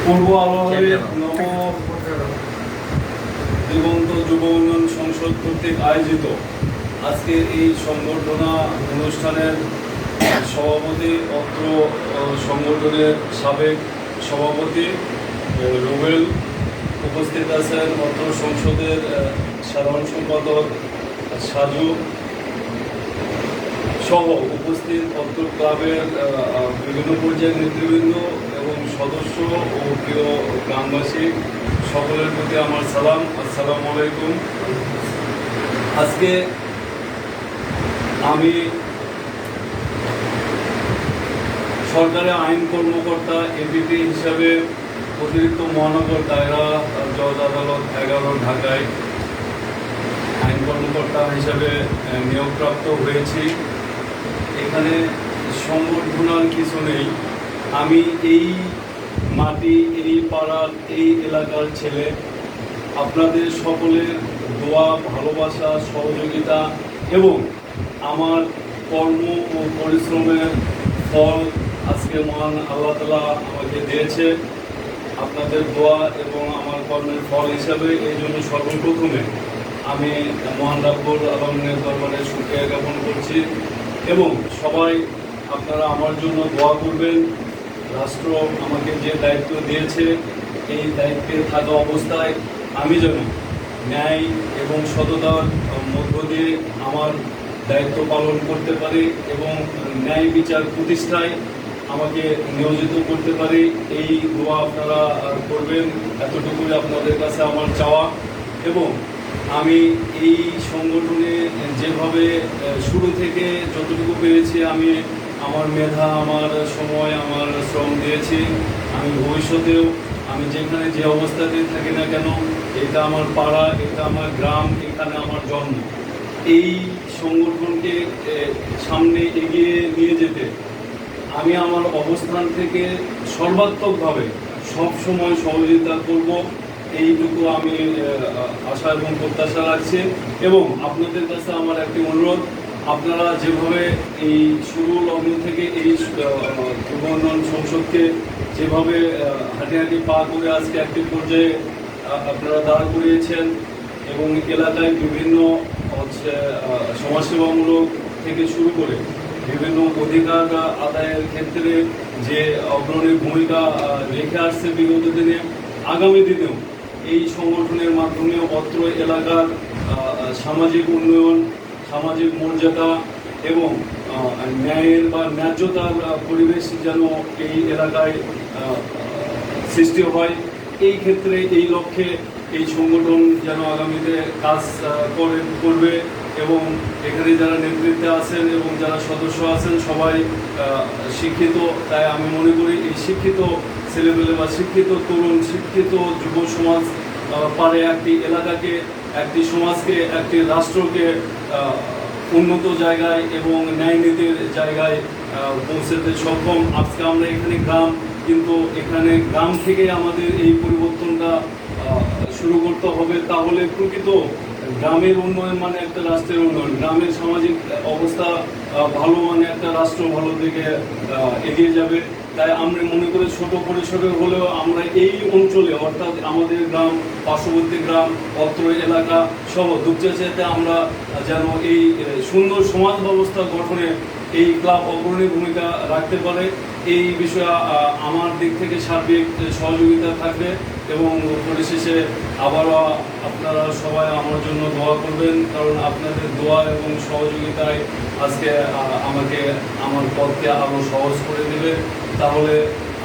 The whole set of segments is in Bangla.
পূর্ব আবহাওয়ায় নব দিগন্ত যুব উন্নয়ন সংসদ কর্তৃক আয়োজিত আজকের এই সংবর্ধনা অনুষ্ঠানের সভাপতি অত্র সংগঠনের সাবেক সভাপতি রুবেল, উপস্থিত আছেন অত্র সংসদের সাধারণ সম্পাদক সাজু সহ উপস্থিত অত্র ক্লাবের বিভিন্ন পর্যায়ের নেতৃবৃন্দ এবং সদস্য ও প্রিয় গ্রামবাসী সকলের প্রতি আমার সালাম। আসসালামু আলাইকুম। আজকে আমি সরকারি আইন কর্মকর্তা এপিপি হিসাবে অতিরিক্ত মহানগর দায়রা জজ আদালত 11 ঢাকায় আইন কর্মকর্তা হিসাবে নিয়োগপ্রাপ্ত হয়েছি। এখানে সংবর্ধনার কিছু নেই। আমি এই মাটি, এই পাড়ার, এই এলাকার ছেলে। আপনাদের সকলের দোয়া, ভালোবাসা, সহযোগিতা এবং আমার কর্ম ও পরিশ্রমের ফল আজকে মহান আল্লাহ তাআলা আমাকে দিয়েছে। আপনাদের দোয়া এবং আমার কর্মের ফল হিসাবে এই জন্য সর্বপ্রথমে আমি মহান রাব্বুল আলামিনের দরবারে শুকরিয়া জ্ঞাপন করছি এবং সবাই আপনারা আমার জন্য দোয়া করবেন। রাষ্ট্র আমাকে যে দায়িত্ব দিয়েছে এই দায়িত্বে থাকা অবস্থায় আমি যেন ন্যায় এবং সততার মধ্য দিয়ে আমার দায়িত্ব পালন করতে পারি এবং ন্যায় বিচার প্রতিষ্ঠায় আমাকে নিয়োজিত করতে পারি, এই দোয়া আপনারা করবেন। এতটুকুই আপনাদের কাছে আমার চাওয়া। এবং আমি এই সংগঠনে যেভাবে শুরু থেকে যতটুকু পেরেছি আমি আমার মেধা, আমার সময়, আমার শ্রম দিয়েছি। আমি ভবিষ্যতেও আমি যেখানে যে অবস্থাতে থাকি না কেন, এটা আমার পাড়া, এটা আমার গ্রাম, এখানে আমার জন্ম। এই সংগঠনকে সামনে এগিয়ে নিয়ে যেতে আমি আমার অবস্থান থেকে সর্বাত্মকভাবে সবসময় সহযোগিতা করব, এইটুকু আমি আশা এবং প্রত্যাশা রাখছি। এবং আপনাদের কাছে আমার একটি অনুরোধ, আপনারা যেভাবে এই শুরু লগ্ন থেকে এই যুব উন্নয়ন সংসদকে যেভাবে হাঁটি হাঁটি পা করে আজকে একটি পর্যায়ে আপনারা দাঁড় করিয়েছেন এবং এলাকায় বিভিন্ন সমাজসেবামূলক থেকে শুরু করে বিভিন্ন অধিকার আদায়ের ক্ষেত্রে যে অগ্রণী ভূমিকা রেখে আসছে বিগত দিনে, আগামী দিনেও এই সংগঠনের মাধ্যমে অত্র এলাকার সামাজিক উন্নয়ন, সামাজিক মর্যাদা এবং ন্যায়ের বা ন্যায্যতার পরিবেশ যেন এই এলাকায় সৃষ্টি হয়, এই ক্ষেত্রে এই লক্ষ্যে এই সংগঠন যেন আগামীতে কাজ করবে। এবং এখানে যারা নেতৃত্বে আছেন এবং যারা সদস্য আছেন সবাই শিক্ষিত, তাই আমি মনে করি এই শিক্ষিত ছেলেমেলে বা শিক্ষিত তরুণ, শিক্ষিত যুব সমাজ পারে একটি এলাকাকে, একটি সমাজকে, একটি রাষ্ট্রকে উন্নত জায়গায় এবং ন্যায় নীতির জায়গায় পৌঁছাতে সক্ষম। আজকে আমরা এখানে গ্রাম, কিন্তু এখানে গ্রাম থেকে আমাদের এই পরিবর্তনটা শুরু করতে হবে। তাহলে প্রকৃত গ্রামের উন্নয়ন মানে একটা রাষ্ট্রের উন্নয়ন, গ্রামের সামাজিক অবস্থা ভালো মানে একটা রাষ্ট্র ভালো দিকে এগিয়ে যাবে। তাই আমরা মনে করি ছোট পরিসরে হলেও আমরা এই অঞ্চলে, অর্থাৎ আমাদের গ্রাম, পার্শ্ববর্তী গ্রাম, অত্র এলাকা সহ দুপচাচিয়াতে আমরা যেন এই সুন্দর সমাজ ব্যবস্থা গঠনে এই ক্লাব অগ্রণী ভূমিকা রাখতে পারে, এই বিষয়ে আমার দিক থেকে সার্বিক সহযোগিতা থাকবে। এবং পরিশেষে আবারও আপনারা সবাই আমার জন্য দোয়া করবেন, কারণ আপনাদের দোয়া এবং সহযোগিতায় আজকে আমাকে আমার পথকে আরও সহজ করে দেবে। তাহলে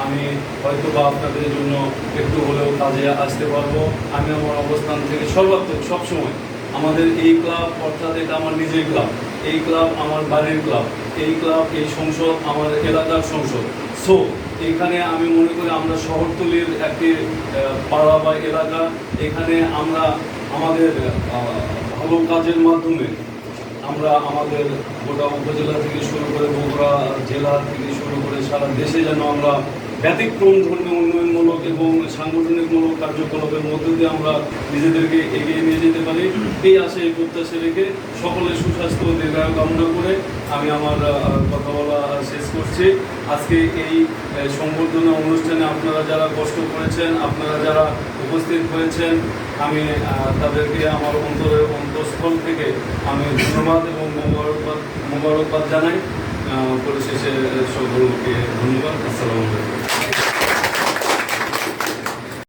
আমি হয়তো বা আপনাদের জন্য একটু হলেও কাজে আসতে পারবো। আমি আমার অবস্থান থেকে সর্বাত্মক সবসময় আমাদের এই ক্লাব, অর্থাৎ এটা আমার নিজের ক্লাব, এই ক্লাব আমার বাড়ির ক্লাব, এই ক্লাব, এই সংসদ আমার এলাকার সংসদ। সো এখানে আমি মনে করি আমরা শহরতলির একটি পাড়া বা এলাকা, এখানে আমরা আমাদের ভালো কাজের মাধ্যমে আমরা আমাদের গোটা উপজেলা থেকে শুরু করে বগুড়া জেলা থেকে শুরু করে সারা দেশে যেন আমরা ব্যতিক্রম ধর্মীয় উন্নয়নমূলক এবং সাংগঠনিকমূলক কার্যকলাপের মধ্য দিয়ে আমরা নিজেদেরকে এগিয়ে নিয়ে যেতে পারি। এই আশা এই প্রত্যাশা রেখে সকলের সুস্বাস্থ্য ও দীর্ঘায়ু কামনা করে আমি আমার কথা বলা শেষ করছি। আজকে এই সংবর্ধনা অনুষ্ঠানে আপনারা যারা কষ্ট করেছেন, আপনারা যারা উপস্থিত হয়েছেন, আমি তাদেরকে আমার অন্তঃস্থল থেকে আমি ধন্যবাদ এবং মোবারকবাদ জানাই। পরিশেষে সকলকে ধন্যবাদ। আসসালামু আলাইকুম।